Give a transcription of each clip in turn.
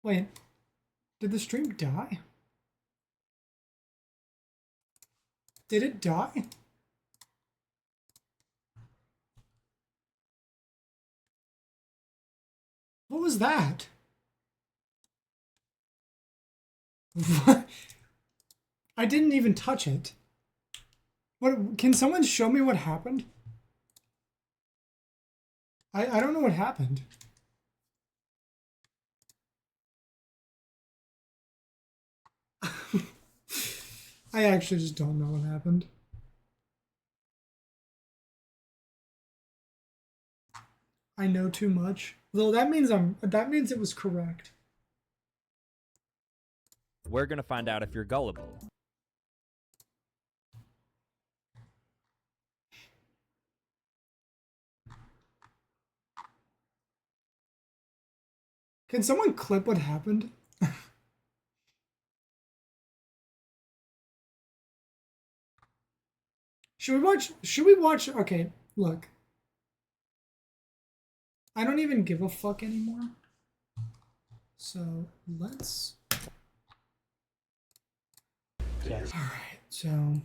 Wait, did the stream die? Did it die? What was that? What? I didn't even touch it. What? Can someone show me what happened? I don't know what happened. I actually just don't know what happened. I know too much. Well, that means it was correct. We're gonna find out if you're gullible. Can someone clip what happened? Should we watch? Okay, look. I don't even give a fuck anymore. So let's. Yes. All right. So.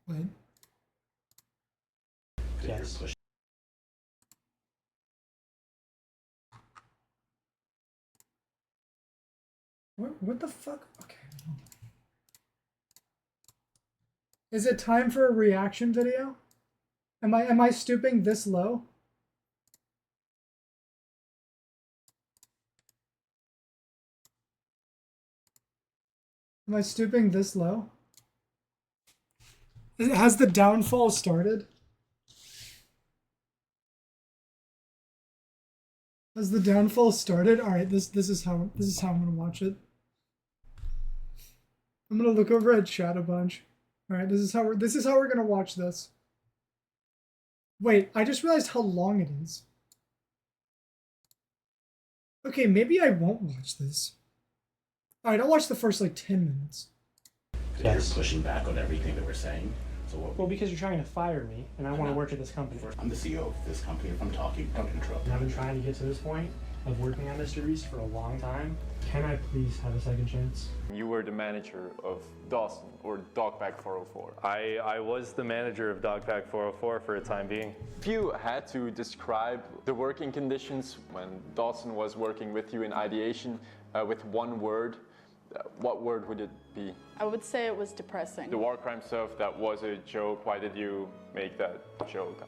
Wait. Yes. What the fuck? Okay. Is it time for a reaction video? Am I stooping this low? Am I stooping this low? Has the downfall started? Has the downfall started? All right, this is how I'm gonna watch it. I'm gonna look over at chat a bunch. All right, this is how we're gonna watch this. Wait, I just realized how long it is. Okay, maybe I won't watch this. All right, I'll watch the first like 10 minutes. Yes. You're pushing back on everything that we're saying. So what? Well, because you're trying to fire me, and I want to work at this company. I'm the CEO of this company. If I'm talking, don't interrupt. And I've been trying to get to this point of working on Mr. Beast for a long time. Can I please have a second chance? You were the manager of Dawson, or Dogpack 404. I was the manager of Dogpack 404 for a time being. If you had to describe the working conditions when Dawson was working with you in ideation with one word, what word would it be? I would say it was depressing. The war crime stuff, that was a joke. Why did you make that joke?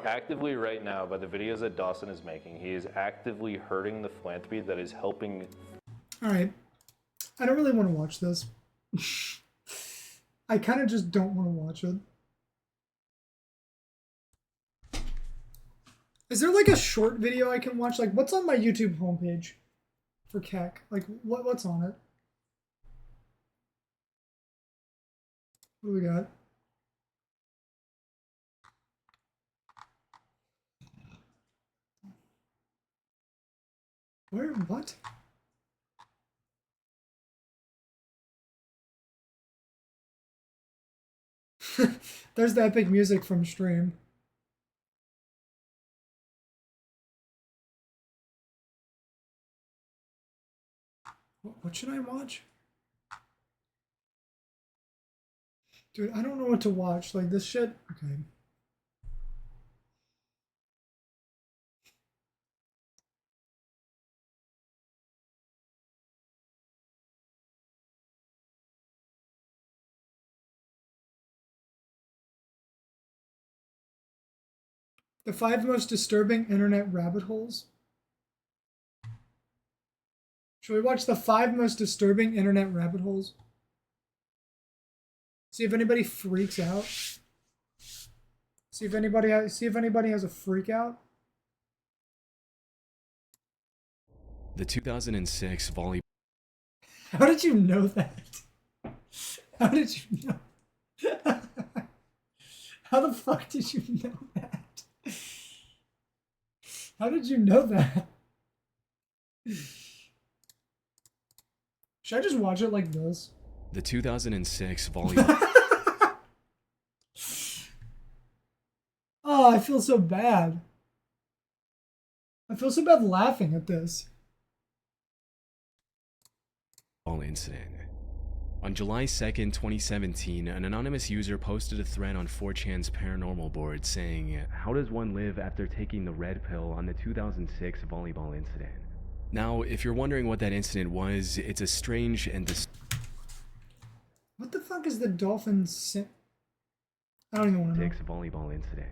Actively right now, by the videos that Dawson is making, he is actively hurting the philanthropy that is helping. All right, I don't really want to watch this. I kind of just don't want to watch it. Is there like a short video I can watch? Like, what's on my YouTube homepage for Keck? Like, what's on it? What do we got? Where? What? There's the epic music from stream. What should I watch? Dude, I don't know what to watch. Like, this shit. Okay. The 5 most disturbing internet rabbit holes. Should we watch the 5 most disturbing internet rabbit holes? See if anybody freaks out. See if anybody has a freak out. The 2006 volleyball. How did you know that? How did you know? How the fuck did you know that? How did you know that? Should I just watch it like this? The 2006 volleyball Oh, I feel so bad. I feel so bad laughing at this. incident. On July 2nd, 2017, an anonymous user posted a thread on 4chan's paranormal board saying, "How does one live after taking the red pill on the 2006 volleyball incident?" Now, if you're wondering what that incident was, it's a strange and What the fuck is the dolphin I don't even want to know. volleyball incident.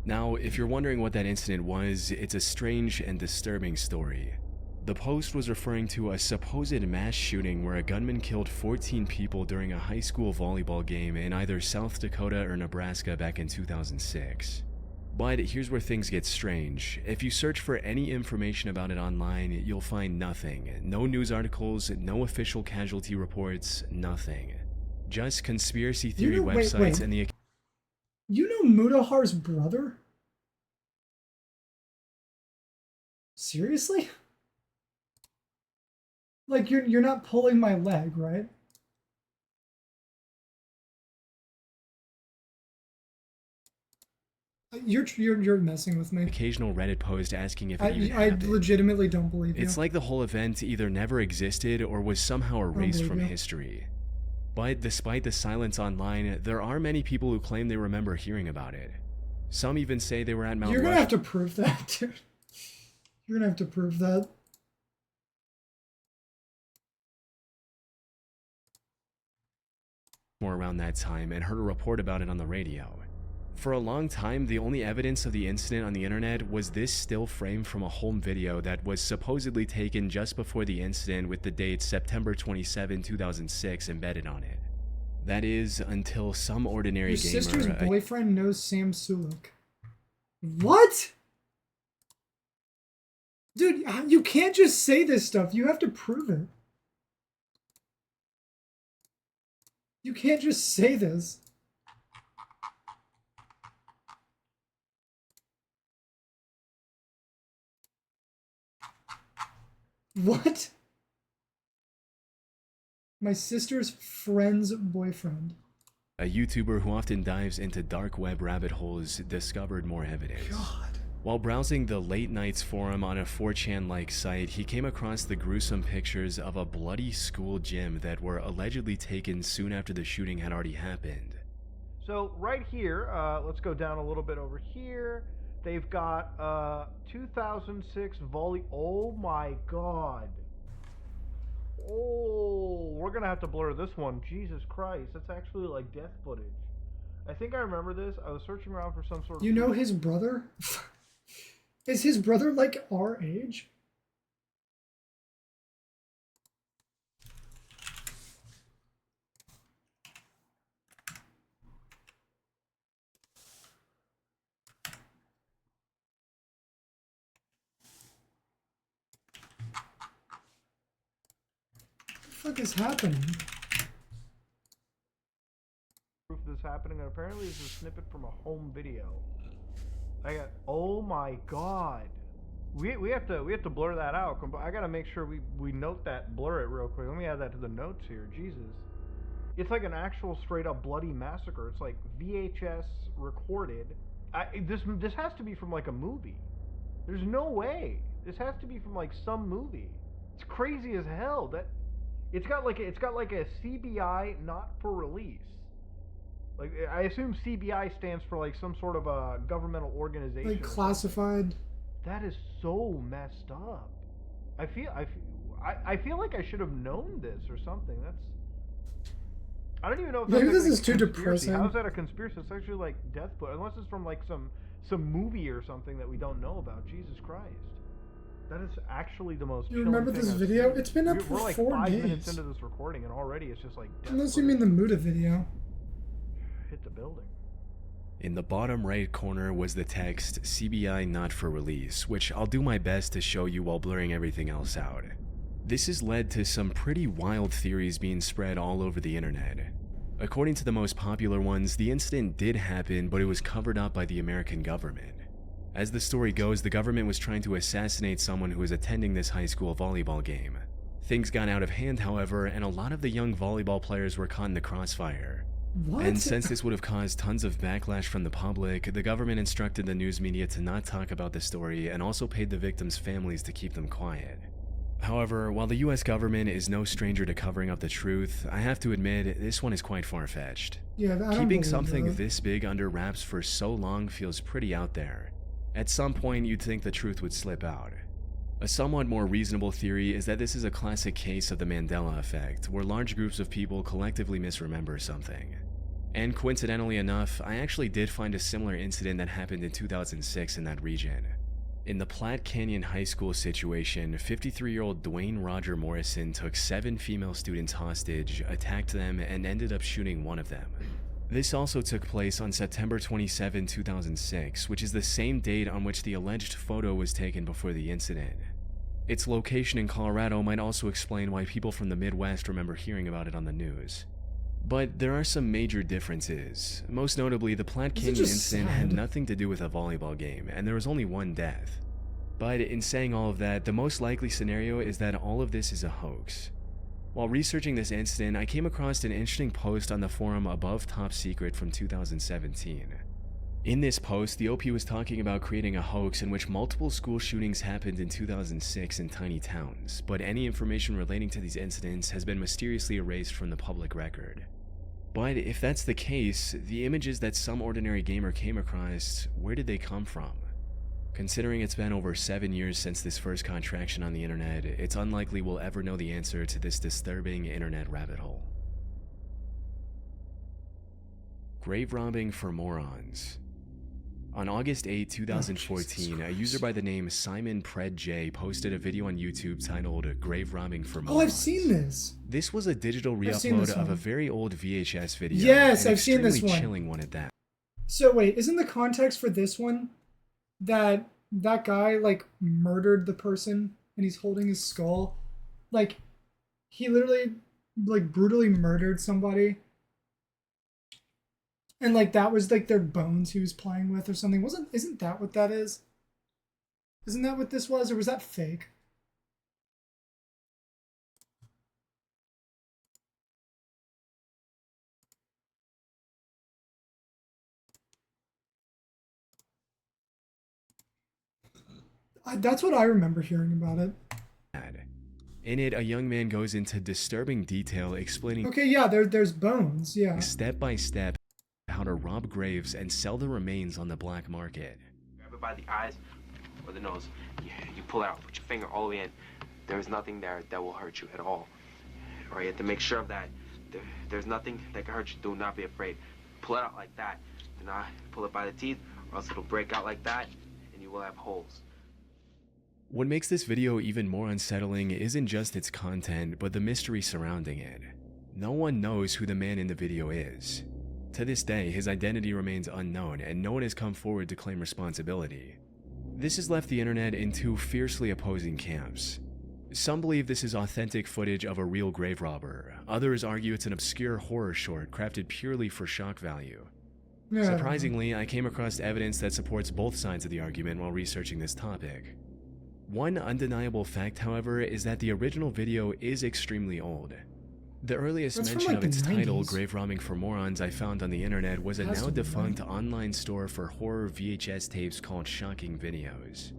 Now, if you're wondering what that incident was, it's a strange and disturbing story. The post was referring to a supposed mass shooting where a gunman killed 14 people during a high school volleyball game in either South Dakota or Nebraska back in 2006. But here's where things get strange. If you search for any information about it online, you'll find nothing. No news articles, no official casualty reports, nothing. Just conspiracy theory websites and the... You know Mudahar's brother? Seriously? Like you're not pulling my leg, right? You're messing with me. Occasional Reddit post asking if it even I happened. legitimately don't believe you. It's like the whole event either never existed or was somehow erased from you. history. But despite the silence online, there are many people who claim they remember hearing about it. Some even say they were at Mount You're gonna have Rushmore. to prove that, dude. You're gonna have to prove that. Around that time and heard a report about it on the radio. For a long time, the only evidence of the incident on the internet was this still frame from a home video that was supposedly taken just before the incident with the date September 27, 2006 embedded on it. That is, until some ordinary Your gamer... sister's boyfriend knows Sam Sulek. What? Dude, you can't just say this stuff. You have to prove it. You can't just say this. What? My sister's friend's boyfriend. A YouTuber who often dives into dark web rabbit holes discovered more evidence. God. While browsing the Late Nights forum on a 4chan-like site, he came across the gruesome pictures of a bloody school gym that were allegedly taken soon after the shooting had already happened. So right here, let's go down a little bit over here. They've got 2006 volley. Oh my god. Oh, we're gonna have to blur this one. Jesus Christ, that's actually like death footage. I think I remember this. I was searching around for some sort of... You know his brother? Is his brother like our age? What the fuck is happening? Proof of this happening, and apparently this is a snippet from a home video. I got... Oh my god. We have to blur that out. I gotta make sure we note that, blur it real quick. Let me add that to the notes here. Jesus. It's like an actual straight up bloody massacre. It's like VHS recorded. This has to be from like a movie. There's no way. This has to be from like some movie. It's crazy as hell. That it's got like a CBI not for release. Like, I assume CBI stands for like some sort of a governmental organization. Like classified. That is so messed up. I feel like I should have known this or something. I don't even know if Maybe that's this is a too conspiracy. depressing. How is that a conspiracy? It's actually like death foot, unless it's from like some movie or something that we don't know about. Jesus Christ. That is actually the most... You remember this video? It's been up for 4 days. We're like 5 minutes into this recording and already it's just like death Unless you footage. mean the Muda video. Hit the building. In the bottom right corner was the text, "CBI not for release," which I'll do my best to show you while blurring everything else out. This has led to some pretty wild theories being spread all over the internet. According to the most popular ones, the incident did happen, but it was covered up by the American government. As the story goes, the government was trying to assassinate someone who was attending this high school volleyball game. Things got out of hand, however, and a lot of the young volleyball players were caught in the crossfire. What? And since this would have caused tons of backlash from the public, the government instructed the news media to not talk about the story and also paid the victims' families to keep them quiet. However, while the US government is no stranger to covering up the truth, I have to admit, this one is quite far-fetched. Yeah, I don't Keeping believe something that. this big under wraps for so long feels pretty out there. At some point, you'd think the truth would slip out. A somewhat more reasonable theory is that this is a classic case of the Mandela effect, where large groups of people collectively misremember something. And coincidentally enough, I actually did find a similar incident that happened in 2006 in that region. In the Platte Canyon High School situation, 53-year-old Dwayne Roger Morrison took 7 female students hostage, attacked them, and ended up shooting one of them. This also took place on September 27, 2006, which is the same date on which the alleged photo was taken before the incident. Its location in Colorado might also explain why people from the Midwest remember hearing about it on the news. But there are some major differences. Most notably, the Platte This is Canyon just incident sad. had nothing to do with a volleyball game, and there was only one death. But in saying all of that, the most likely scenario is that all of this is a hoax. While researching this incident, I came across an interesting post on the forum Above Top Secret from 2017. In this post, the OP was talking about creating a hoax in which multiple school shootings happened in 2006 in tiny towns, but any information relating to these incidents has been mysteriously erased from the public record. But if that's the case, the images that some ordinary gamer came across, where did they come from? Considering it's been over 7 years since this first contraction on the internet, it's unlikely we'll ever know the answer to this disturbing internet rabbit hole. Grave robbing for morons. On August 8, 2014, a user by the name Simon Pred J posted a video on YouTube titled Grave Robbing for Morons. Oh, I've seen this. This was a digital I've seen this re-upload of a one. very old VHS video. Yes, an I've seen this extremely one. chilling one at that. So wait, isn't the context for this one that that guy like murdered the person and he's holding his skull? Like he literally like brutally murdered somebody. And like that was like their bones he was playing with or something. Isn't that what that is? Isn't that what this was, or was that fake? That's what I remember hearing about it. In it, a young man goes into disturbing detail explaining Okay, yeah, there's bones, yeah. step by step how to rob graves and sell the remains on the black market. Grab it by the eyes or the nose. You pull it out, put your finger all the way in. There's nothing there that will hurt you at all. Or you have to make sure of that. There's nothing that can hurt you. Do not be afraid. Pull it out like that. Do not pull it by the teeth, or else it'll break out like that, and you will have holes. What makes this video even more unsettling isn't just its content, but the mystery surrounding it. No one knows who the man in the video is. To this day, his identity remains unknown, and no one has come forward to claim responsibility. This has left the internet in two fiercely opposing camps. Some believe this is authentic footage of a real grave robber. Others argue it's an obscure horror short crafted purely for shock value. Yeah. Surprisingly, I came across evidence that supports both sides of the argument while researching this topic. One undeniable fact, however, is that the original video is extremely old. The earliest That's from, mention like, of its the title, 90s. Grave Robbing for Morons, I found on the internet was a Has now to be, defunct right? online store for horror VHS tapes called Shocking Videos.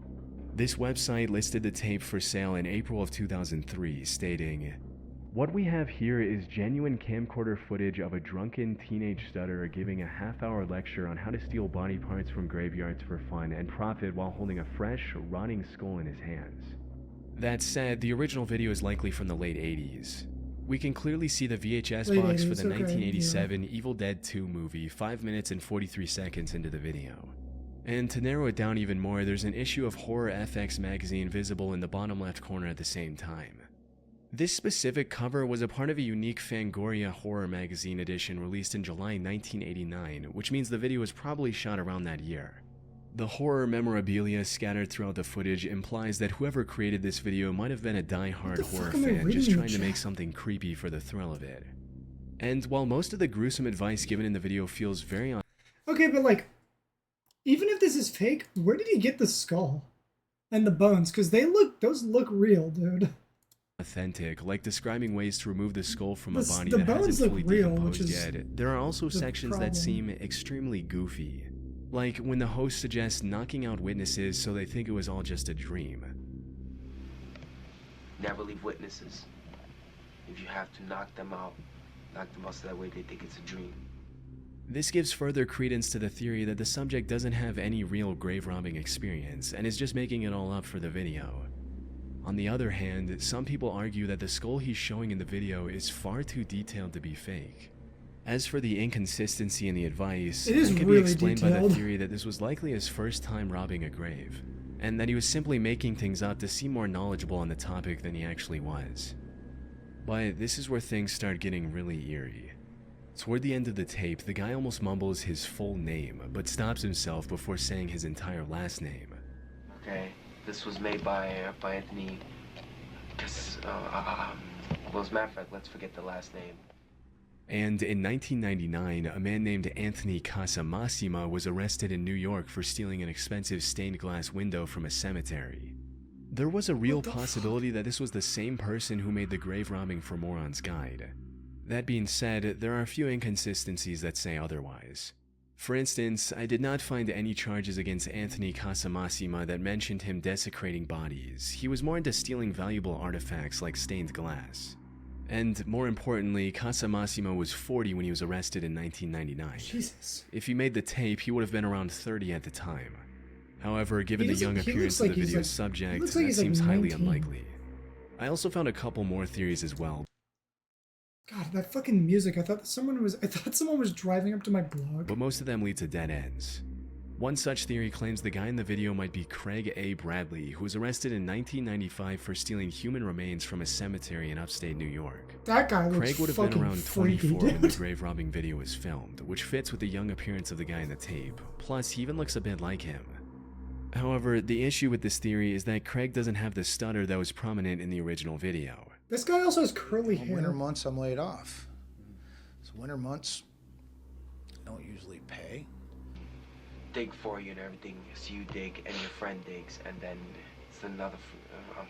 This website listed the tape for sale in April of 2003, stating, "What we have here is genuine camcorder footage of a drunken teenage stutterer giving a half-hour lecture on how to steal body parts from graveyards for fun and profit while holding a fresh, rotting skull in his hands." That said, the original video is likely from the late 80s. We can clearly see the VHS Late box for 80s, the okay, 1987 Evil Dead 2 movie 5 minutes and 43 seconds into the video. And to narrow it down even more, there's an issue of Horror FX magazine visible in the bottom left corner at the same time. This specific cover was a part of a unique Fangoria horror magazine edition released in July 1989, which means the video was probably shot around that year. The horror memorabilia scattered throughout the footage implies that whoever created this video might have been a die-hard What the horror fuck am I fan just reading, trying to make chat? something creepy for the thrill of it. And while most of the gruesome advice given in the video feels very Okay, but like, even if this is fake, where did he get the skull and the bones? Because those look real, dude. authentic, like describing ways to remove the skull from a body The that bones hasn't look fully real, decomposed which is yet. There are also the sections problem. that seem extremely goofy, like when the host suggests knocking out witnesses so they think it was all just a dream. Never leave witnesses. If you have to knock them out so that way they think it's a dream. This gives further credence to the theory that the subject doesn't have any real grave robbing experience and is just making it all up for the video. On the other hand, some people argue that the skull he's showing in the video is far too detailed to be fake. As for the inconsistency in the advice, It is can really be explained by the detailed. theory that this was likely his first time robbing a grave, and that he was simply making things up to seem more knowledgeable on the topic than he actually was. But this is where things start getting really eerie. Toward the end of the tape, the guy almost mumbles his full name, but stops himself before saying his entire last name. Okay, this was made by Anthony. Well, as a matter of fact, let's forget the last name. And in 1999, a man named Anthony Casamassima was arrested in New York for stealing an expensive stained glass window from a cemetery. There was a real possibility that this was the same person who made the grave robbing for Moron's Guide. That being said, there are a few inconsistencies that say otherwise. For instance, I did not find any charges against Anthony Casamassima that mentioned him desecrating bodies. He was more into stealing valuable artifacts like stained glass. And more importantly, Casamassima was 40 when he was arrested in 1999. Jesus. If he made the tape, he would have been around 30 at the time. However, given He the young doesn't- he appearance looks of the like he's video's like- subject, he looks like that he's like seems highly 19. unlikely. I also found a couple more theories as well, God, that fucking music. I thought someone was driving up to my blog. but most of them lead to dead ends. One such theory claims the guy in the video might be Craig A. Bradley, who was arrested in 1995 for stealing human remains from a cemetery in upstate New York. That guy looks Craig would have been fucking around freaky, 24 when the dude. grave robbing video was filmed, which fits with the young appearance of the guy in the tape. Plus, he even looks a bit like him. However, the issue with this theory is that Craig doesn't have the stutter that was prominent in the original video. This guy also has curly hair. Winter months, I'm laid off. So winter months, I don't usually pay. Dig for you and everything. So you dig and your friend digs, and then it's another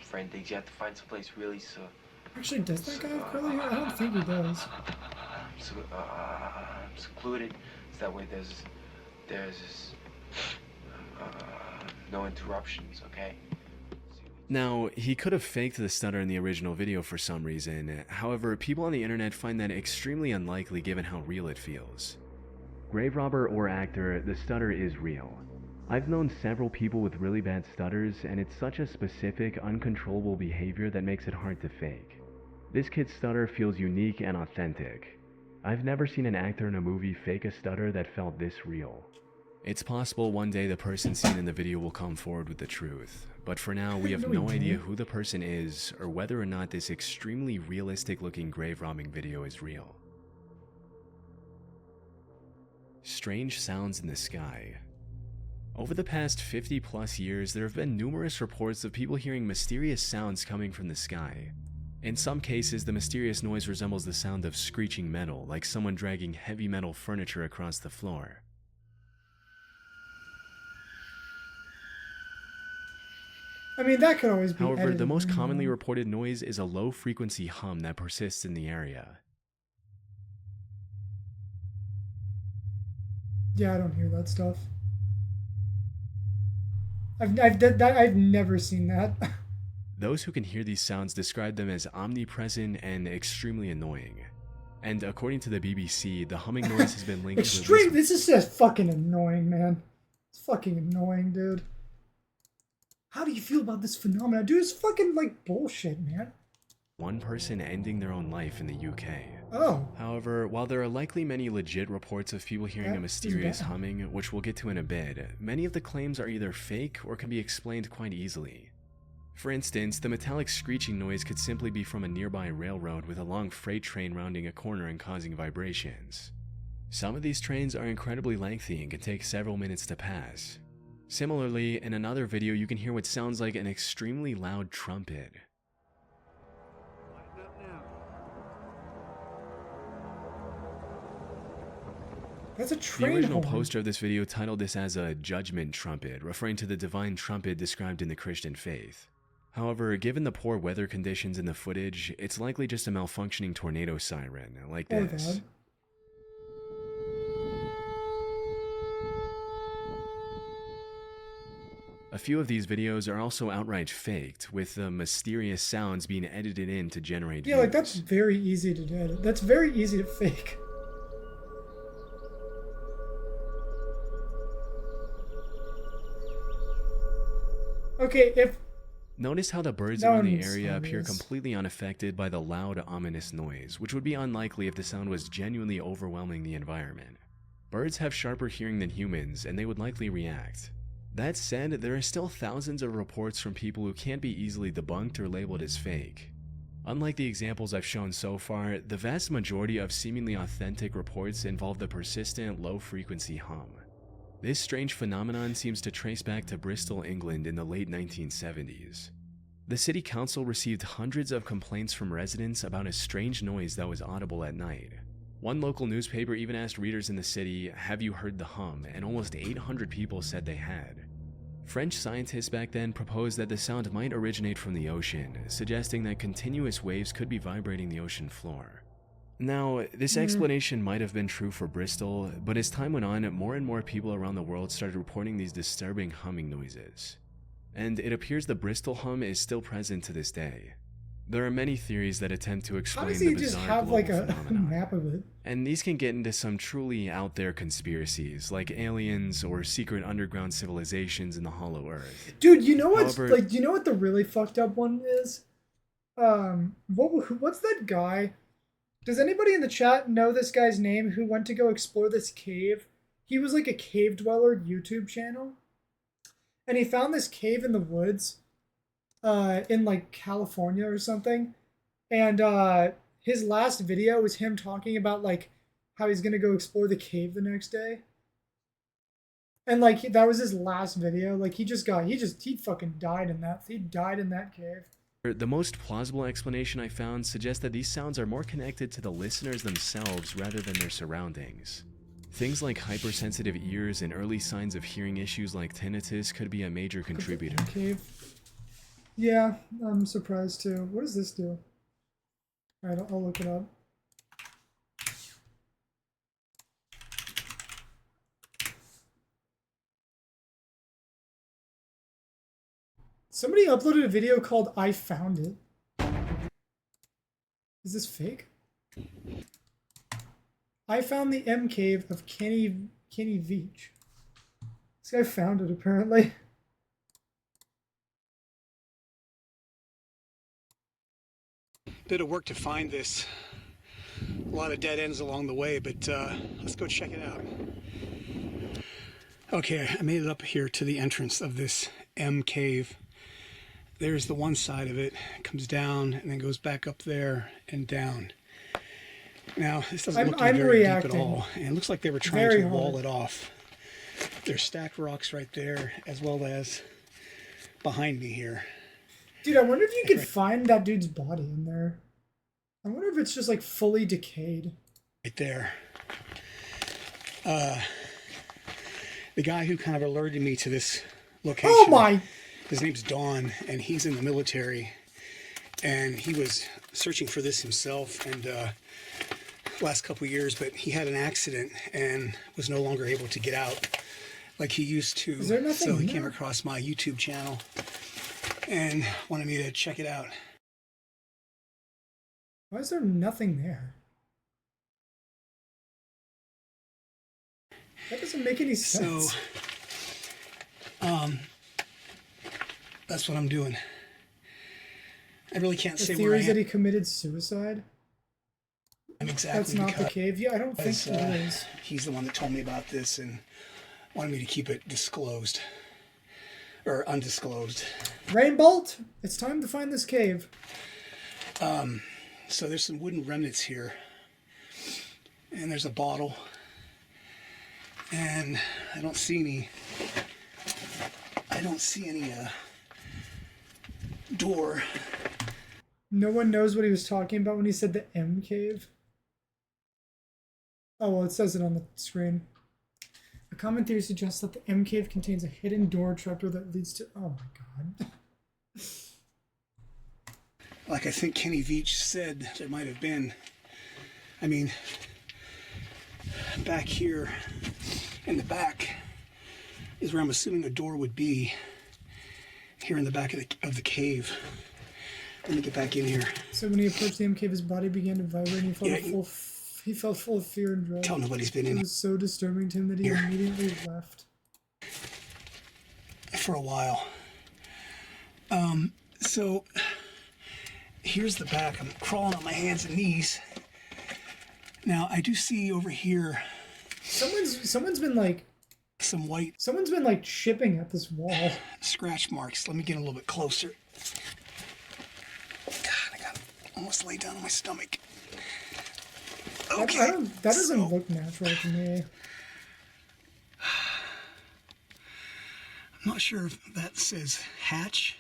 friend digs. You have to find someplace really Actually, does that guy have curly hair? I don't think he does. secluded. So that way there's no interruptions. Okay. Now, he could have faked the stutter in the original video for some reason. However, people on the internet find that extremely unlikely given how real it feels. Grave robber or actor, the stutter is real. I've known several people with really bad stutters, and it's such a specific, uncontrollable behavior that makes it hard to fake. This kid's stutter feels unique and authentic. I've never seen an actor in a movie fake a stutter that felt this real. It's possible one day the person seen in the video will come forward with the truth, but for now we have no idea who the person is or whether or not this extremely realistic looking grave robbing video is real. Strange sounds in the sky. Over the past 50 plus years, there have been numerous reports of people hearing mysterious sounds coming from the sky. In some cases, the mysterious noise resembles the sound of screeching metal, like someone dragging heavy metal furniture across the floor. I mean, that could always be However, edited, the most you know. commonly reported noise is a low-frequency hum that persists in the area. Yeah, I don't hear that stuff. I've never seen that. Those who can hear these sounds describe them as omnipresent and extremely annoying. And according to the BBC, the humming noise has been linked to at least This is just fucking annoying, man. It's fucking annoying, dude. How do you feel about this phenomenon? Dude, it's fucking like bullshit, man. one person ending their own life in the UK. Oh. However, while there are likely many legit reports of people hearing That a is mysterious bad. humming, which we'll get to in a bit, many of the claims are either fake or can be explained quite easily. For instance, the metallic screeching noise could simply be from a nearby railroad with a long freight train rounding a corner and causing vibrations. Some of these trains are incredibly lengthy and can take several minutes to pass. Similarly, in another video you can hear what sounds like an extremely loud trumpet. That's a The train original horn. poster of this video titled this as a judgment trumpet, referring to the divine trumpet described in the Christian faith. However, given the poor weather conditions in the footage, it's likely just a malfunctioning tornado siren, like Oh, this. God. A few of these videos are also outright faked, with the mysterious sounds being edited in to generate Yeah, views. like that's very easy to do. That's very easy to fake. Okay, if Notice how the birds No around the one's area appear obvious. completely unaffected by the loud, ominous noise, which would be unlikely if the sound was genuinely overwhelming the environment. Birds have sharper hearing than humans, and they would likely react. That said, there are still thousands of reports from people who can't be easily debunked or labeled as fake. Unlike the examples I've shown so far, the vast majority of seemingly authentic reports involve the persistent, low-frequency hum. This strange phenomenon seems to trace back to Bristol, England in the late 1970s. The city council received hundreds of complaints from residents about a strange noise that was audible at night. One local newspaper even asked readers in the city, "Have you heard the hum?" and almost 800 people said they had. French scientists back then proposed that the sound might originate from the ocean, suggesting that continuous waves could be vibrating the ocean floor. Now, this explanation might have been true for Bristol, but as time went on, more and more people around the world started reporting these disturbing humming noises. And it appears the Bristol hum is still present to this day. There are many theories that attempt to how explain does the he just bizarre have global like a phenomenon. map of it? And these can get into some truly out there conspiracies, like aliens or secret underground civilizations in the Hollow Earth. Dude, you know what's However- like? You know what the really fucked up one is? What's that guy? Does anybody in the chat know this guy's name who went to go explore this cave? He was like a cave dweller YouTube channel, and he found this cave in the woods, in like California or something, and his last video was him talking about like how he's gonna go explore the cave the next day. And like that was his last video. Like he fucking died in that. He died in that cave. The most plausible explanation I found suggests that these sounds are more connected to the listeners themselves rather than their surroundings. Things like hypersensitive ears and early signs of hearing issues like tinnitus could be a major contributor. Cave. Yeah, I'm surprised too. What does this do? Alright, I'll look it up. Somebody uploaded a video called "I Found It." Is this fake? I found the M cave of Kenny Veach. This guy found it apparently. Bit of work to find this. A lot of dead ends along the way, but let's go check it out. Okay, I made it up here to the entrance of this M cave. There's the one side of it, comes down and then goes back up there and down. Now, this doesn't look like very deep at all, and it looks like they were trying to wall it off. There's stacked rocks right there, as well as behind me here. Dude, I wonder if you could find that dude's body in there. I wonder if it's just like fully decayed. Right there. The guy who kind of alerted me to this location. Oh my! His name's Don, and he's in the military. And he was searching for this himself, and last couple years, but he had an accident and was no longer able to get out like he used to. Is there nothing so he in came there? across my YouTube channel and wanted me to check it out. Why is there nothing there? That doesn't make any sense. So, that's what I'm doing. I really can't The say where I theories am. that he committed suicide? Exactly. That's not the because, cave. Yeah, I don't think it is. He's the one that told me about this and wanted me to keep it disclosed. Or undisclosed. Rainbolt, it's time to find this cave. So there's some wooden remnants here. And there's a bottle. And I don't see any door. No one knows what he was talking about when he said the M cave. Oh, well, it says it on the screen. A common theory suggests that the M cave contains a hidden door trapdoor that leads to... Oh my god. like I think Kenny Veach said there might have been. I mean, back here in the back is where I'm assuming a door would be. Here in the back of the cave. Let me get back in here. So when he approached the M cave, his body began to vibrate and he felt full of fear and dread. Tell nobody's been in. It was so disturbing to him that he immediately left. For a while. So here's the back. I'm crawling on my hands and knees. Now I do see over here. Someone's been like. Someone's been like chipping at this wall. Scratch marks. Let me get a little bit closer. God, I got almost laid down on my stomach. Okay. That doesn't look natural to me. I'm not sure if that says hatch.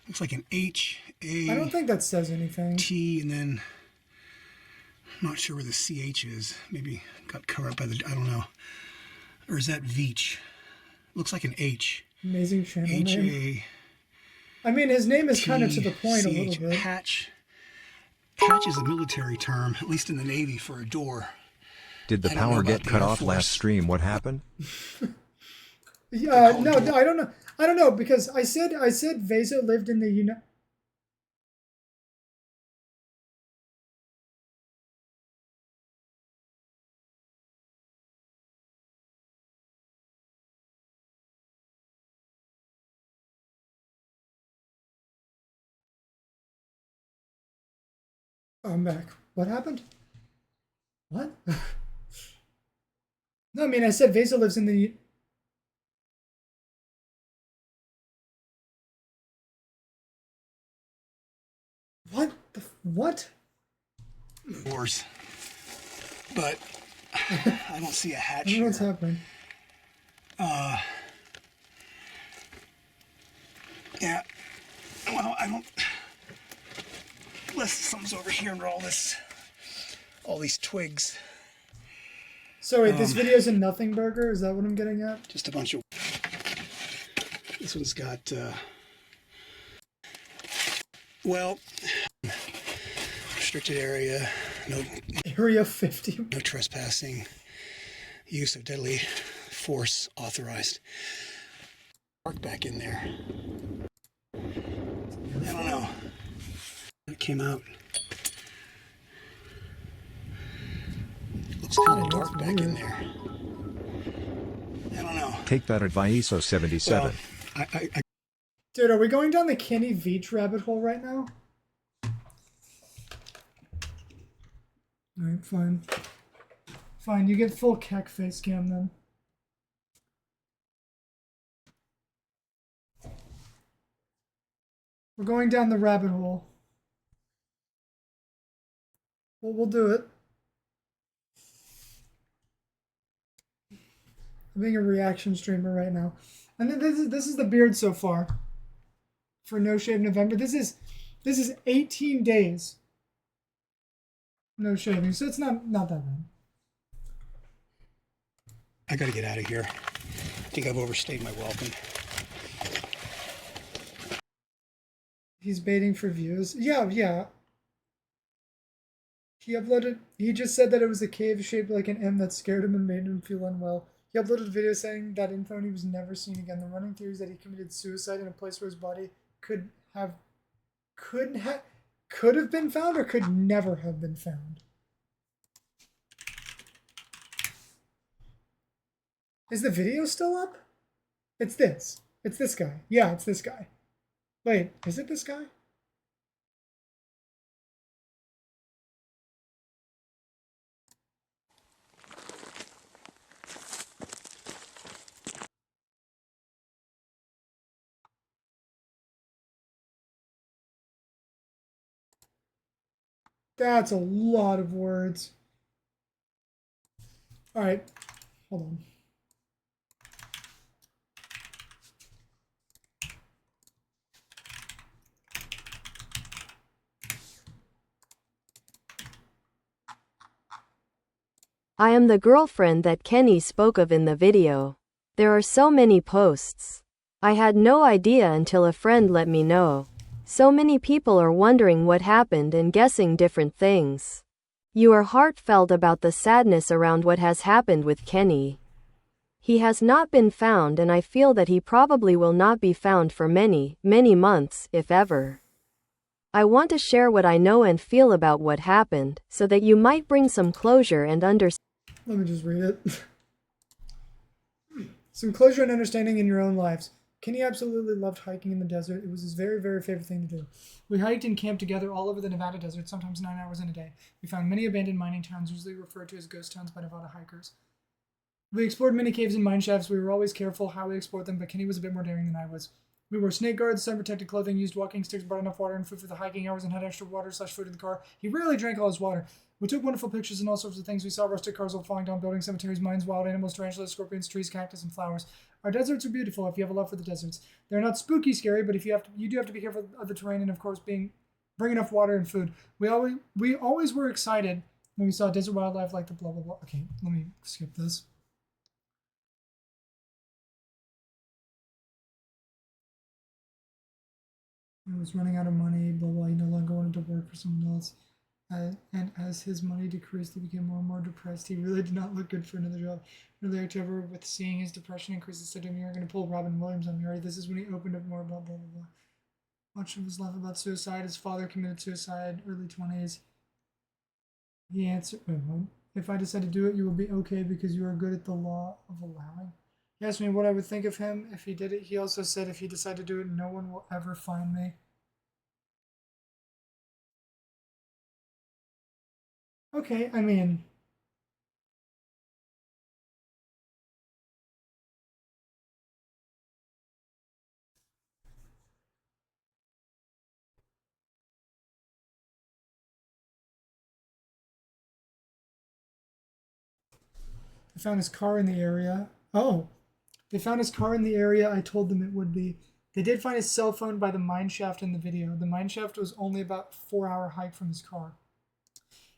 Looks like an H, A. I don't think that says anything. T, and then I'm not sure where the CH is. Maybe got covered up by the, I don't know. Or is that Veach? Looks like an H. Amazing channel name. H-A. I mean, his name is kind of to the point a little bit. Hatch. Hatch is a military term, at least in the Navy, for a door. Did the power get cut off last stream? What happened? Yeah, no, I don't know. I don't know because I said Vezo lived in the I'm back. What happened? What? No, I mean, I said Vesa lives in the... What? What? Doors. But I don't see a hatch. I don't know what's happening. Yeah. Well, I don't... Unless something's over here under all these twigs. So wait, this video's a nothing burger? Is that what I'm getting at? Just a bunch of... This one's got, well, restricted area, no... Area 50. No trespassing. Use of deadly force authorized. Park back in there. I don't know. It came out. Looks kind of dark back in there. I don't know. Take that at Vieso77. Well, Dude, are we going down the Kenny Veach rabbit hole right now? Alright, fine. Fine, you get full Keck face cam then. We're going down the rabbit hole. Well, we'll do it. I'm being a reaction streamer right now. And then this is the beard so far. For No Shave November. This is 18 days. No shaving. So it's not that bad. I gotta get out of here. I think I've overstayed my welcome. He's baiting for views. Yeah. He just said that it was a cave shaped like an M that scared him and made him feel unwell. He uploaded a video saying that info and he was never seen again. The running theory is that he committed suicide in a place where his body could have been found or could never have been found. Is the video still up? It's this. It's this guy. Yeah, it's this guy. Wait, is it this guy? That's a lot of words. All right, hold on. I am the girlfriend that Kenny spoke of in the video. There are so many posts. I had no idea until a friend let me know. So many people are wondering what happened and guessing different things. You are heartfelt about the sadness around what has happened with Kenny. He has not been found, and I feel that he probably will not be found for many, many months, if ever. I want to share what I know and feel about what happened, so that you might bring some closure and understanding. Let me just read it. Some closure and understanding in your own lives. Kenny absolutely loved hiking in the desert. It was his very, very favorite thing to do. We hiked and camped together all over the Nevada desert, sometimes 9 hours in a day. We found many abandoned mining towns, usually referred to as ghost towns by Nevada hikers. We explored many caves and mine shafts. We were always careful how we explored them, but Kenny was a bit more daring than I was. We wore snake guards, sun-protected clothing, used walking sticks, brought enough water and food for the hiking hours, and had extra water/food in the car. He rarely drank all his water. We took wonderful pictures and all sorts of things. We saw rusted cars while falling down buildings, cemeteries, mines, wild animals, tarantulas, scorpions, trees, cactus, and flowers. Our deserts are beautiful if you have a love for the deserts. They're not spooky scary, but you do have to be careful of the terrain and, of course, bring enough water and food. We always were excited when we saw desert wildlife like the blah, blah, blah. Okay, let me skip this. He was running out of money, blah, blah. He no longer wanted to work for someone else. And as his money decreased, he became more and more depressed. He really did not look good for another job. In early October, with seeing his depression increase, he said to me, "You're going to pull Robin Williams on me, right?" This is when he opened up more, blah, blah, blah, blah. Much of his life about suicide. His father committed suicide, early 20s. He answered, wait, what? If I decide to do it, you will be okay because you are good at the law of allowing. He asked me what I would think of him if he did it. He also said if he decided to do it, no one will ever find me. Okay, I mean... They found his car in the area. Oh, they found his car in the area I told them it would be. They did find his cell phone by the mine shaft in the video. The mine shaft was only about a 4-hour hike from his car.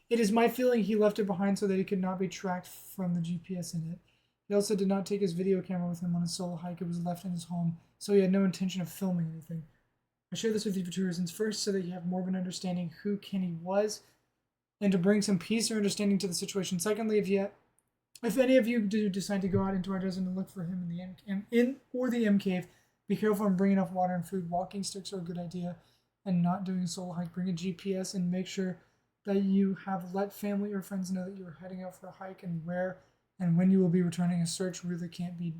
It is my feeling he left it behind so that he could not be tracked from the GPS in it. He also did not take his video camera with him on his solo hike. It was left in his home, so he had no intention of filming anything. I share this with you for 2 reasons. First, so that you have more of an understanding who Kenny was, and to bring some peace or understanding to the situation. Secondly, if any of you do decide to go out into our desert and look for him in the M cave, be careful and bring enough water and food. Walking sticks are a good idea, and not doing a solo hike. Bring a GPS and make sure that you have let family or friends know that you are heading out for a hike and where and when you will be returning. A search really can't be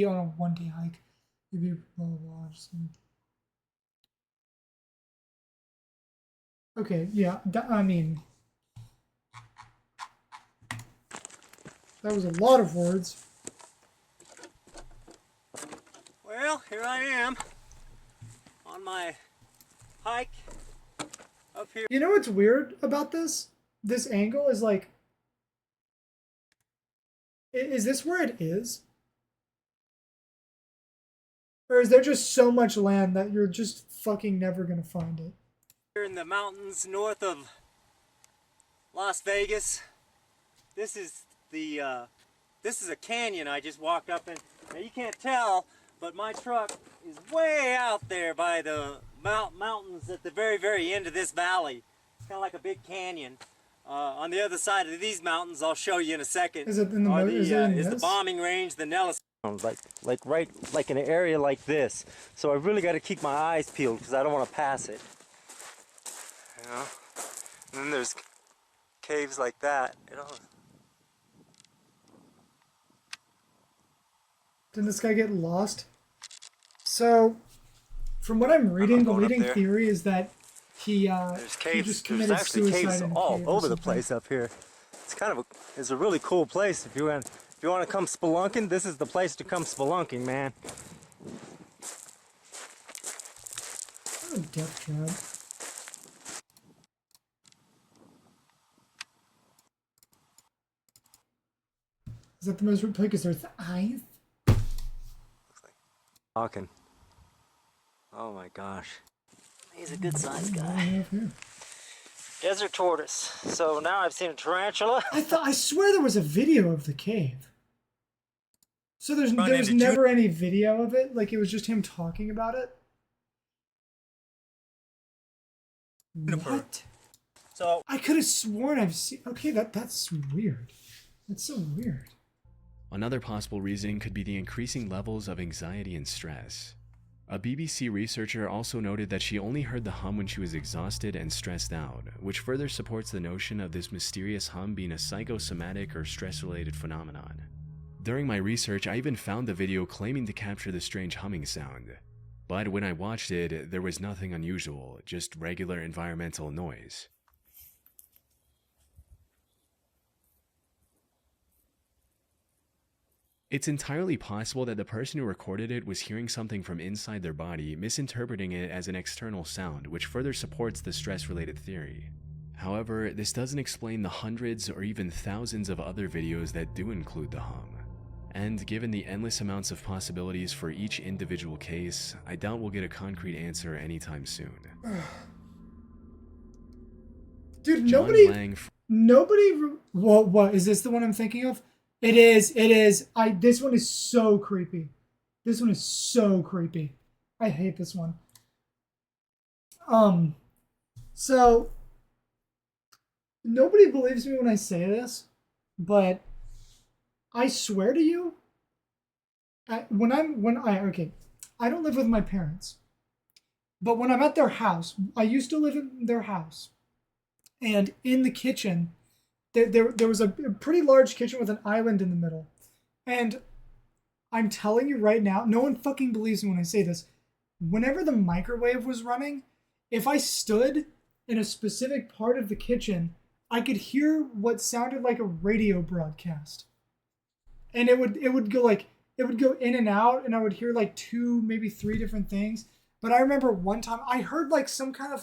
on a one-day hike. You'd be blah blah blah. Okay, yeah, I mean, that was a lot of words. Well, here I am on my hike up here. You know what's weird about this? This angle is like, is this where it is? Or is there just so much land that you're just fucking never gonna find it? Here in the mountains north of Las Vegas. This is a canyon I just walked up in. Now you can't tell, but my truck is way out there by the mountains at the very, very end of this valley. It's kind of like a big canyon. On the other side of these mountains, I'll show you in a second, is the bombing range, the Nellis. Like in an area like this. So I really got to keep my eyes peeled because I don't want to pass it. You know? And then there's caves like that, you know. Did this guy get lost? So, from what I'm reading, the leading theory is that he just committed suicide in a all cave over the place up here. It's kind of it's a really cool place. If you want to come spelunking, this is the place to come spelunking, man. What a death trap. Is that the most real because there's eyes? Talking. Oh my gosh. He's a good sized guy. Desert tortoise. So now I've seen a tarantula. I swear there was a video of the cave. So there's never any video of it? Like it was just him talking about it? What? So I could have sworn I've seen. Okay, that's weird. That's so weird. Another possible reason could be the increasing levels of anxiety and stress. A BBC researcher also noted that she only heard the hum when she was exhausted and stressed out, which further supports the notion of this mysterious hum being a psychosomatic or stress-related phenomenon. During my research, I even found the video claiming to capture the strange humming sound. But when I watched it, there was nothing unusual, just regular environmental noise. It's entirely possible that the person who recorded it was hearing something from inside their body, misinterpreting it as an external sound, which further supports the stress-related theory. However, this doesn't explain the hundreds or even thousands of other videos that do include the hum. And given the endless amounts of possibilities for each individual case, I doubt we'll get a concrete answer anytime soon. Dude, nobody. What is this? The one I'm thinking of? It is. This one is so creepy. This one is so creepy. I hate this one. So nobody believes me when I say this, but I swear to you, I don't live with my parents, but when I'm at their house, I used to live in their house, and in the kitchen, there was a pretty large kitchen with an island in the middle, and I'm telling you right now, no one fucking believes me when I say this. Whenever the microwave was running, if I stood in a specific part of the kitchen, I could hear what sounded like a radio broadcast. And it would go in and out, and I would hear like 2, maybe 3 different things. But I remember one time I heard like some kind of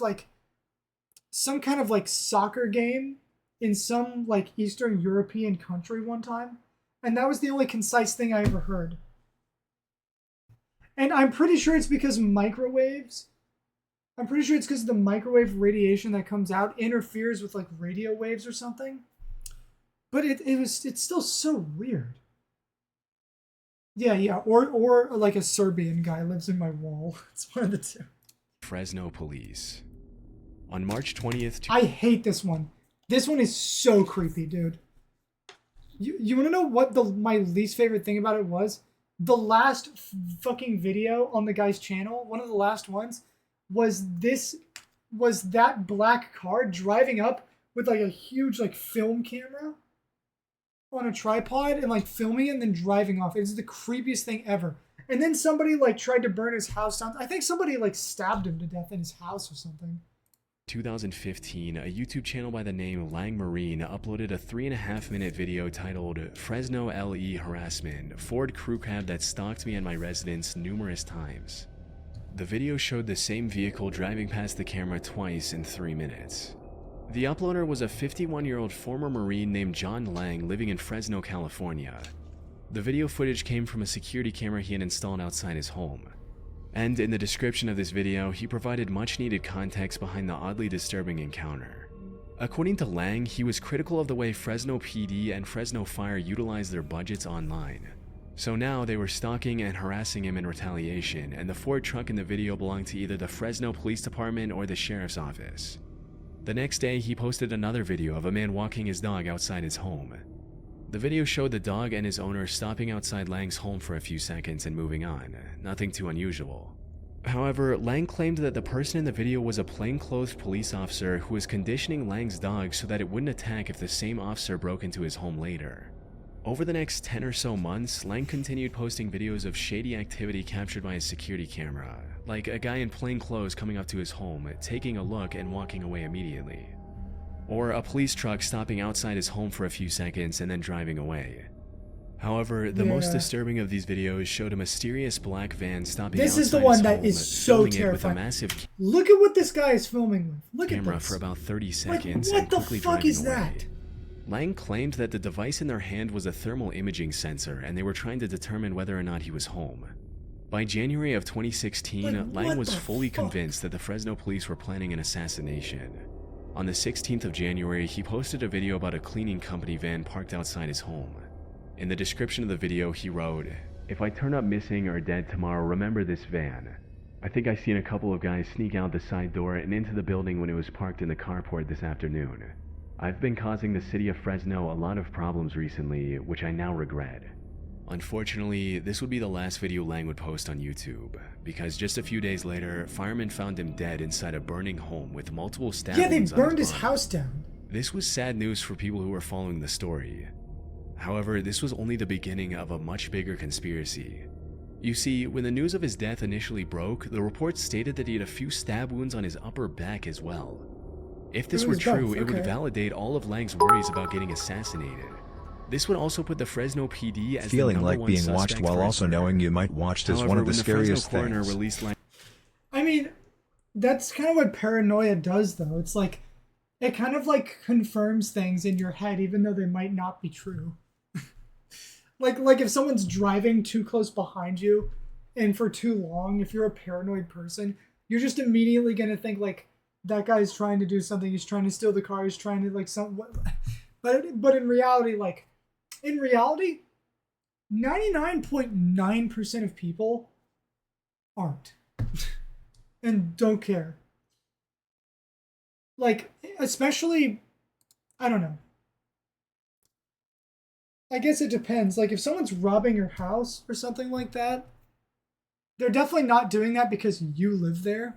soccer game in some like Eastern European country one time, and that was the only concise thing I ever heard. And I'm pretty sure it's because microwaves. I'm pretty sure it's because the microwave radiation that comes out interferes with like radio waves or something. But it's still so weird. Yeah, or like a Serbian guy lives in my wall. It's one of the two. Fresno police. On March 20th... I hate this one. This one is so creepy, dude. You want to know what my least favorite thing about it was? The last fucking video on the guy's channel, one of the last ones, was that black car driving up with like a huge like film camera on a tripod and like filming it and then driving off. It's the creepiest thing ever. And then somebody like tried to burn his house down. I think somebody like stabbed him to death in his house or something. 2015, a YouTube channel by the name Lang Marine uploaded a 3.5-minute video titled Fresno LE Harassment, Ford crew cab that stalked me at my residence numerous times. The video showed the same vehicle driving past the camera twice in 3 minutes. The uploader was a 51-year-old former Marine named John Lang living in Fresno, California. The video footage came from a security camera he had installed outside his home. And in the description of this video, he provided much-needed context behind the oddly disturbing encounter. According to Lang, he was critical of the way Fresno PD and Fresno Fire utilized their budgets online. So now they were stalking and harassing him in retaliation, and the Ford truck in the video belonged to either the Fresno Police Department or the Sheriff's Office. The next day, he posted another video of a man walking his dog outside his home. The video showed the dog and his owner stopping outside Lang's home for a few seconds and moving on, nothing too unusual. However, Lang claimed that the person in the video was a plainclothes police officer who was conditioning Lang's dog so that it wouldn't attack if the same officer broke into his home later. Over the next 10 or so months, Lang continued posting videos of shady activity captured by his security camera, like a guy in plain clothes coming up to his home, taking a look and walking away immediately. Or a police truck stopping outside his home for a few seconds and then driving away. However, the most disturbing of these videos showed a mysterious black van stopping outside his home. This is the one that is so terrifying. Look at what this guy is filming with. Look at this. For about 30 seconds like, what the fuck is that? Lang claimed that the device in their hand was a thermal imaging sensor and they were trying to determine whether or not he was home. By January of 2016, Lang was fully convinced that the Fresno police were planning an assassination. On the 16th of January, he posted a video about a cleaning company van parked outside his home. In the description of the video, he wrote, "If I turn up missing or dead tomorrow, remember this van. I think I seen a couple of guys sneak out the side door and into the building when it was parked in the carport this afternoon. I've been causing the city of Fresno a lot of problems recently, which I now regret. Unfortunately, this would be the last video Lang would post on YouTube, because just a few days later, firemen found him dead inside a burning home with multiple stab wounds on his body. Yeah, they burned his house down. This was sad news for people who were following the story. However, this was only the beginning of a much bigger conspiracy. You see, when the news of his death initially broke, the reports stated that he had a few stab wounds on his upper back as well. If this were true, it would validate all of Lang's worries about getting assassinated. This would also put the Fresno PD as feeling the like #1 being watched while also knowing you might watched is one of the scariest things. I mean, that's kind of what paranoia does, though. It's like, it kind of like confirms things in your head, even though they might not be true. like if someone's driving too close behind you, and for too long, if you're a paranoid person, you're just immediately gonna think like, that guy's trying to do something. He's trying to steal the car. He's trying to like but in reality, 99.9% of people aren't and don't care. Like, especially, I don't know. I guess it depends. Like, if someone's robbing your house or something like that, they're definitely not doing that because you live there.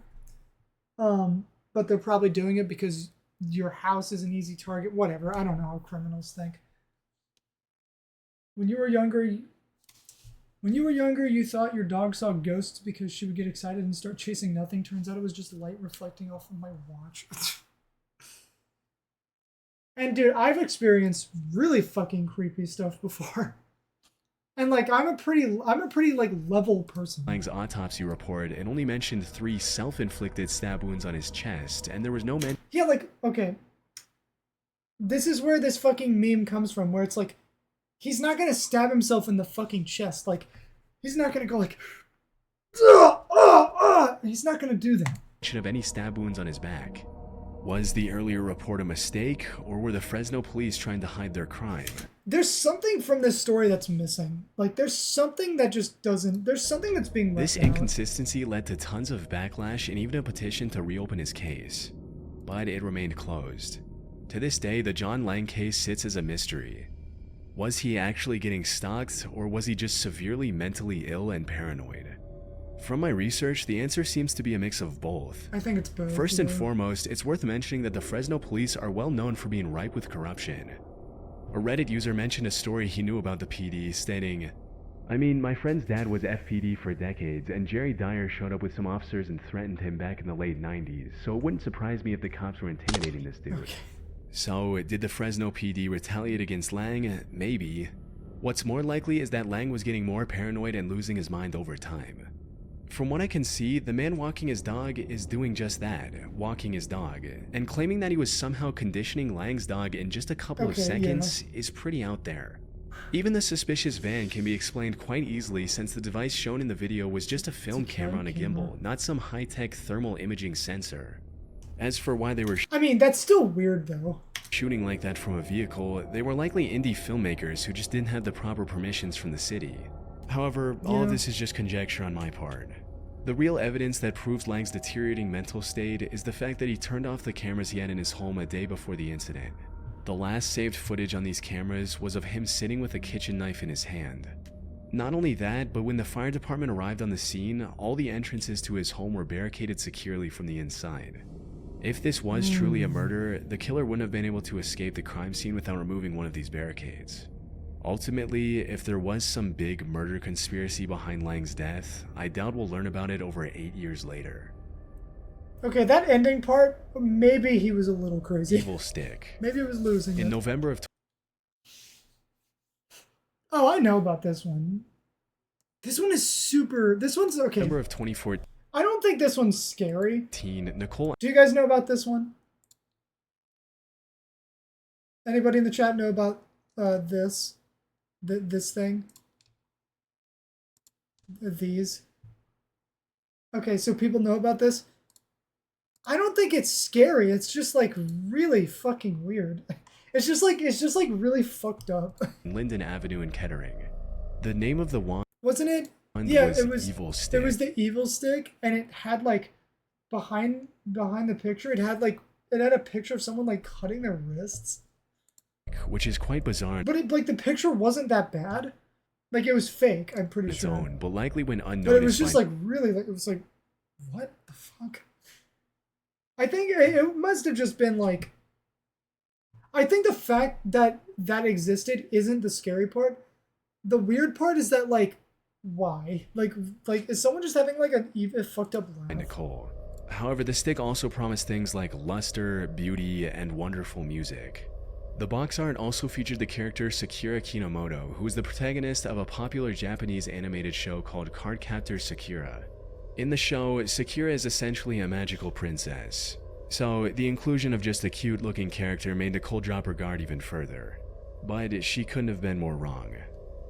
But they're probably doing it because your house is an easy target. Whatever. I don't know how criminals think. When you were younger, you thought your dog saw ghosts because she would get excited and start chasing nothing. Turns out it was just light reflecting off of my watch. And dude, I've experienced really fucking creepy stuff before. And like, I'm a pretty like level person. Lang's autopsy report, it only mentioned 3 self-inflicted stab wounds on his chest, and there was no mention. Yeah, like, okay. This is where this fucking meme comes from, where it's like, he's not gonna stab himself in the fucking chest. Like, he's not gonna go like, he's not gonna do that. Of any stab wounds on his back. Was the earlier report a mistake, or were the Fresno police trying to hide their crime? There's something from this story that's missing. Like, there's something that just doesn't... There's something that's being left This out. inconsistency led to tons of backlash and even a petition to reopen his case. But it remained closed. To this day, the John Lang case sits as a mystery. Was he actually getting stalked, or was he just severely mentally ill and paranoid? From my research, the answer seems to be a mix of both. I think it's both. First and foremost, it's worth mentioning that the Fresno police are well known for being ripe with corruption. A Reddit user mentioned a story he knew about the PD, stating, "I mean, my friend's dad was FPD for decades, and Jerry Dyer showed up with some officers and threatened him back in the late 90s, so it wouldn't surprise me if the cops were intimidating this dude." Okay. So, did the Fresno PD retaliate against Lang? Maybe. What's more likely is that Lang was getting more paranoid and losing his mind over time. From what I can see, the man walking his dog is doing just that, walking his dog, and claiming that he was somehow conditioning Lang's dog in just a couple of seconds is pretty out there. Even the suspicious van can be explained quite easily since the device shown in the video was just a film camera on a gimbal, not some high-tech thermal imaging sensor. As for why they were I mean, that's still weird though. Shooting like that from a vehicle, they were likely indie filmmakers who just didn't have the proper permissions from the city. However, all of this is just conjecture on my part. The real evidence that proves Lang's deteriorating mental state is the fact that he turned off the cameras he had in his home a day before the incident. The last saved footage on these cameras was of him sitting with a kitchen knife in his hand. Not only that, but when the fire department arrived on the scene, all the entrances to his home were barricaded securely from the inside. If this was truly a murder, the killer wouldn't have been able to escape the crime scene without removing one of these barricades. Ultimately, if there was some big murder conspiracy behind Lang's death, I doubt we'll learn about it over 8 years later. Okay, that ending part, maybe he was a little crazy. Evil Stick. Maybe he was losing In it. November of... Oh, I know about this one. This one is super... This one's okay. November of 2014. I don't think this one's scary. Nicole... Do you guys know about this one? Anybody in the chat know about this? This thing? These? Okay, so people know about this? I don't think it's scary. It's just like really fucking weird. It's just like really fucked up. Linden Avenue in Kettering. The name of the wand... Wasn't it? Yeah, was it was evil stick. It was the evil stick, and it had like behind the picture, it had a picture of someone like cutting their wrists, which is quite bizarre. But it, like the picture wasn't that bad. Like it was fake, I'm pretty its sure. Own, but likely when unnoticed. But it was just like really, like it was like, what the fuck? I think it must have just been like. I think the fact that that existed isn't the scary part. The weird part is that like, why? Like is someone just having like an even fucked up laugh? Nicole. However, the stick also promised things like luster, beauty, and wonderful music. The box art also featured the character Sakura Kinomoto, who was the protagonist of a popular Japanese animated show called Cardcaptor Sakura. In the show, Sakura is essentially a magical princess. So, the inclusion of just a cute-looking character made Nicole drop her guard even further. But she couldn't have been more wrong.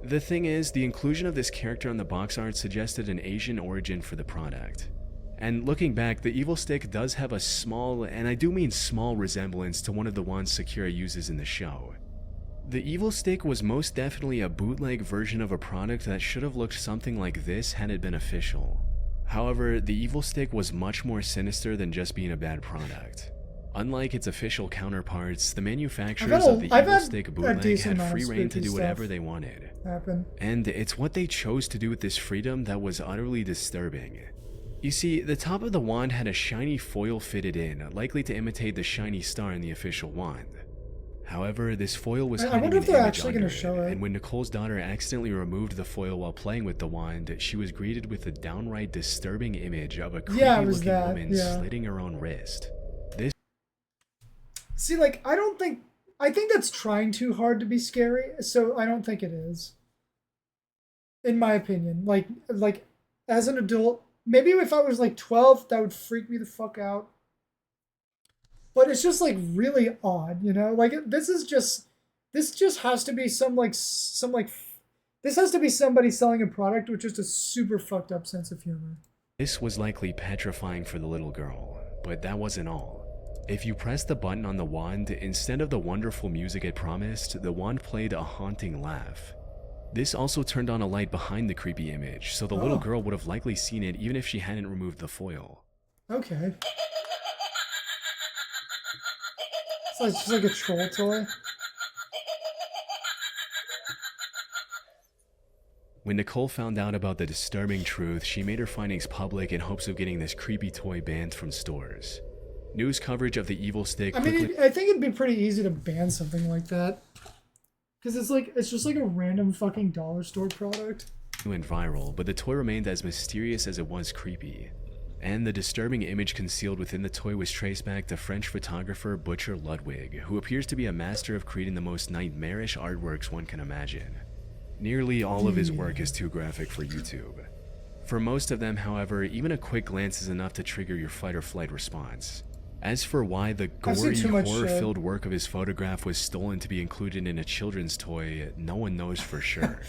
The thing is, the inclusion of this character on the box art suggested an Asian origin for the product. And looking back, the evil stick does have a small, and I do mean small, resemblance to one of the ones Sakura uses in the show. The evil stick was most definitely a bootleg version of a product that should have looked something like this had it been official. However, the evil stick was much more sinister than just being a bad product. Unlike its official counterparts, the manufacturers of the evil stick bootleg had free reign to do whatever they wanted. And it's what they chose to do with this freedom that was utterly disturbing. You see, the top of the wand had a shiny foil fitted in, likely to imitate the shiny star in the official wand. However, this foil was hiding an image under it, and when Nicole's daughter accidentally removed the foil while playing with the wand, she was greeted with a downright disturbing image of a creepy-looking woman slitting her own wrist. See, like, I think that's trying too hard to be scary, so I don't think it is. In my opinion. Like, as an adult, maybe if I was like 12, that would freak me the fuck out. But it's just like really odd, you know? Like this just has to be this has to be somebody selling a product with just a super fucked up sense of humor. This was likely petrifying for the little girl, but that wasn't all. If you pressed the button on the wand, instead of the wonderful music it promised, the wand played a haunting laugh. This also turned on a light behind the creepy image, so the little girl would have likely seen it even if she hadn't removed the foil. Okay. So it's just like a troll toy. When Nicole found out about the disturbing truth, she made her findings public in hopes of getting this creepy toy banned from stores. News coverage of the evil stick I mean, I think it'd be pretty easy to ban something like that. Because it's just like a random fucking dollar store product. Went viral, but the toy remained as mysterious as it was creepy. And the disturbing image concealed within the toy was traced back to French photographer Butcher Ludwig, who appears to be a master of creating the most nightmarish artworks one can imagine. Nearly all of his work is too graphic for YouTube. For most of them, however, even a quick glance is enough to trigger your fight or flight response. As for why the gory, horror-filled work of his photograph was stolen to be included in a children's toy, no one knows for sure.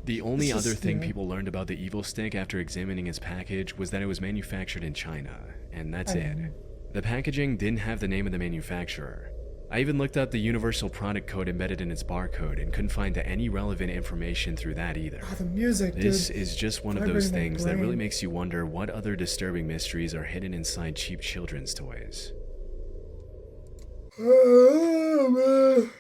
The only other thing people learned about the evil stick after examining its package was that it was manufactured in China, and that's it. The packaging didn't have the name of the manufacturer. I even looked up the universal product code embedded in its barcode and couldn't find any relevant information through that either. The music, This is just one of those things that really makes you wonder what other disturbing mysteries are hidden inside cheap children's toys. Oh, man.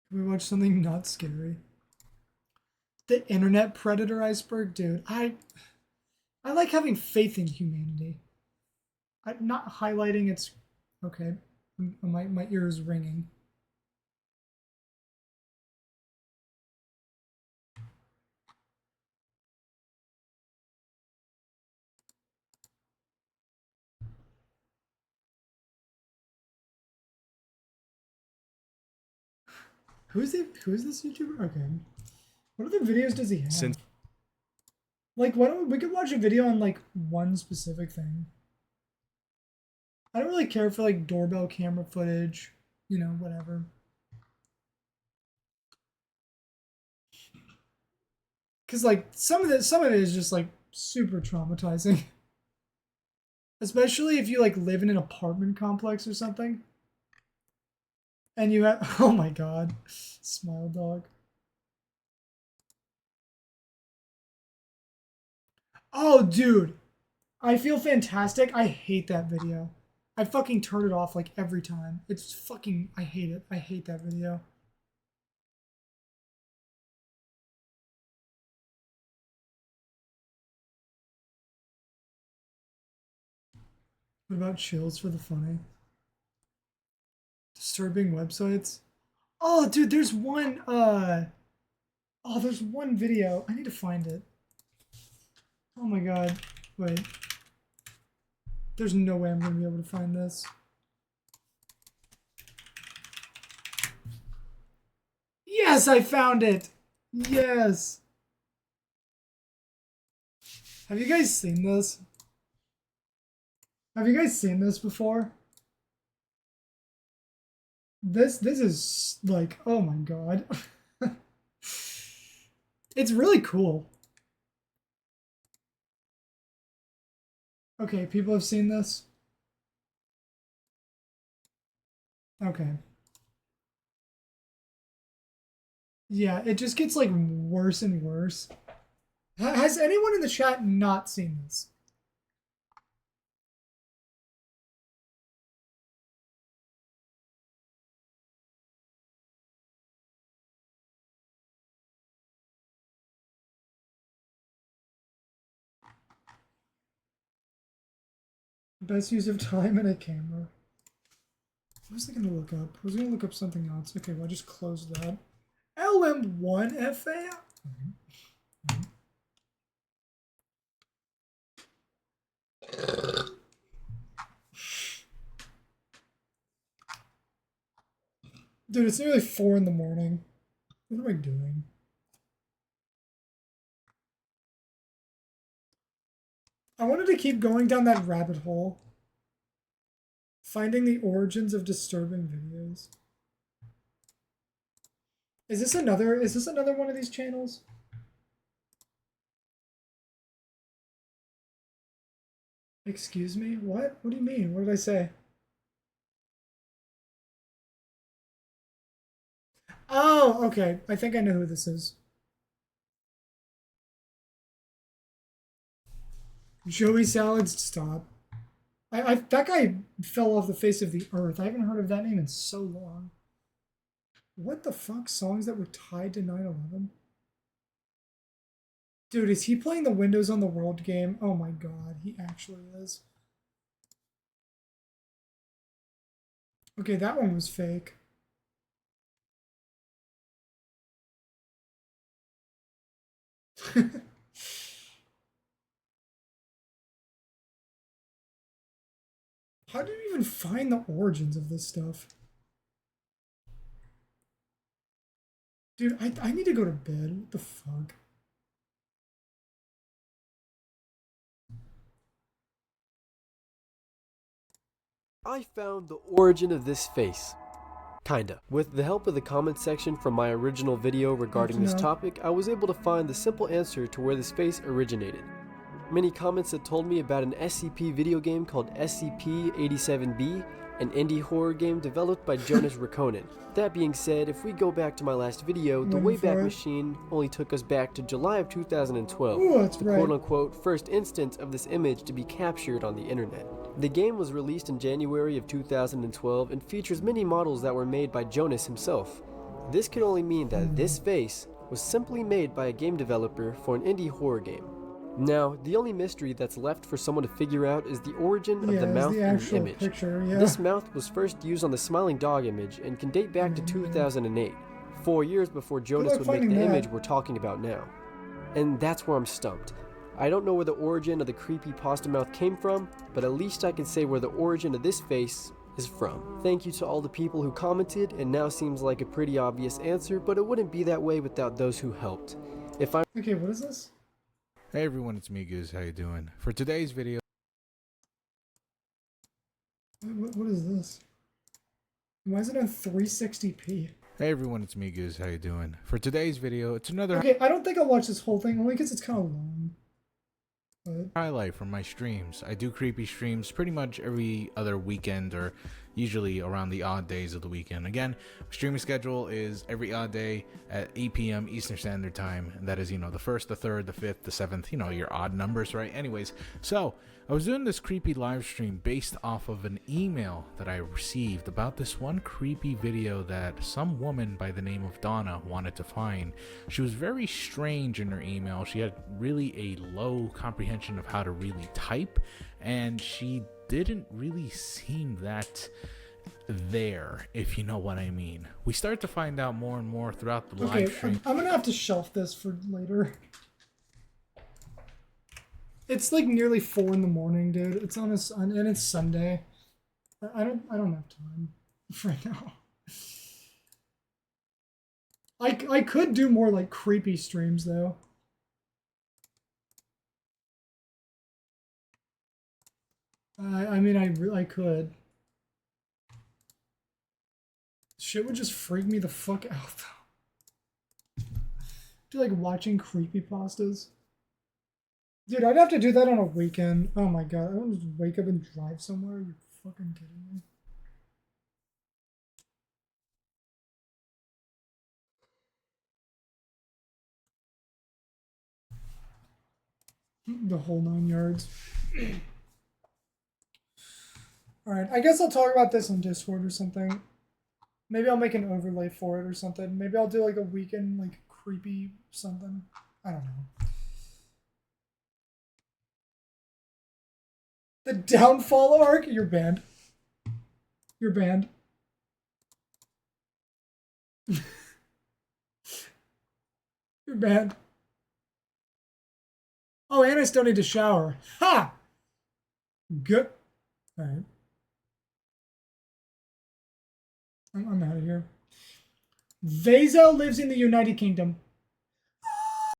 Can we watch something not scary? The internet predator iceberg, dude. I like having faith in humanity. I'm not highlighting its. Okay, my ear is ringing. Who is this YouTuber? Okay. What other videos does he have? Like, why don't we could watch a video on like one specific thing. I don't really care for like doorbell camera footage, you know, whatever. Cause like some of it is just like super traumatizing. Especially if you like live in an apartment complex or something. And you have, oh my god, smile dog. Oh dude, I feel fantastic. I hate that video. I fucking turn it off like every time. It's fucking, I hate it. I hate that video. What about chills for the funny? Disturbing websites? Oh, dude, there's one, there's one video. I need to find it. Oh my god. Wait. There's no way I'm gonna be able to find this. Yes, I found it! Yes! Have you guys seen this? Have you guys seen this before? This is like, oh my god. It's really cool. Okay, people have seen this? Okay. Yeah, it just gets like worse and worse. Has anyone in the chat not seen this? Best use of time in a camera. What was I gonna look up? I was gonna look up something else. Okay, well, I just closed that. LM1FA? Dude, it's nearly 4 in the morning. What am I doing? I wanted to keep going down that rabbit hole. Finding the origins of disturbing videos. Is this another one of these channels? Excuse me? What? What do you mean? What did I say? Oh, okay. I think I know who this is. Joey Salads, stop. That guy fell off the face of the earth. I haven't heard of that name in so long. What the fuck? Songs that were tied to 9/11? Dude, is he playing the Windows on the World game? Oh my god, he actually is. Okay, that one was fake. How did you even find the origins of this stuff? Dude, I need to go to bed. What the fuck? I found the origin of this face. Kinda. With the help of the comment section from my original video regarding this topic, I was able to find the simple answer to where this face originated. Many comments had told me about an SCP video game called SCP-87B, an indie horror game developed by Jonas Rakonen. That being said, if we go back to my last video, the Wayback Machine only took us back to July of 2012, the quote-unquote first instance of this image to be captured on the internet. The game was released in January of 2012 and features many models that were made by Jonas himself. This could only mean that this face was simply made by a game developer for an indie horror game. Now, the only mystery that's left for someone to figure out is the origin of the mouth in the image. This mouth was first used on the smiling dog image and can date back to 2008, 4 years before Jonas would make the image we're talking about now. And that's where I'm stumped. I don't know where the origin of the creepypasta mouth came from, but at least I can say where the origin of this face is from. Thank you to all the people who commented, and now seems like a pretty obvious answer, but it wouldn't be that way without those who helped. Okay, what is this? Hey everyone, it's me Goose. How you doing? For today's video, What is this? Why is it on 360p? Hey everyone, it's me, Goose. How you doing? For today's video, it's another Okay, I don't think I'll watch this whole thing, only because it's kind of long. But highlight from my streams. I do creepy streams pretty much every other weekend, or usually around the odd days of the weekend. Again, streaming schedule is every odd day at 8 p.m. Eastern Standard Time, and that is, the 1st, the 3rd, the 5th, the 7th, your odd numbers, right? Anyways, so I was doing this creepy live stream based off of an email that I received about this one creepy video that some woman by the name of Donna wanted to find. She was very strange in her email. She had really a low comprehension of how to really type, and she didn't really seem that there, if you know what I mean. We start to find out more and more throughout the live stream. I'm gonna have to shelf this for later. It's like nearly 4 in the morning, dude. It's on and it's Sunday. I don't have time right now. I could do more like creepy streams though. I mean, I could. Shit would just freak me the fuck out though. Do you like watching creepypastas? Dude, I'd have to do that on a weekend. Oh my god, I want to just wake up and drive somewhere. You're fucking kidding me. The whole 9 yards. Alright, I guess I'll talk about this on Discord or something. Maybe I'll make an overlay for it or something. Maybe I'll do like a weekend, like creepy something. I don't know. The downfall arc? You're banned. You're banned. You're banned. Oh, and I still need to shower. Ha! Good. Alright. I'm out of here. Vazo lives in the United Kingdom.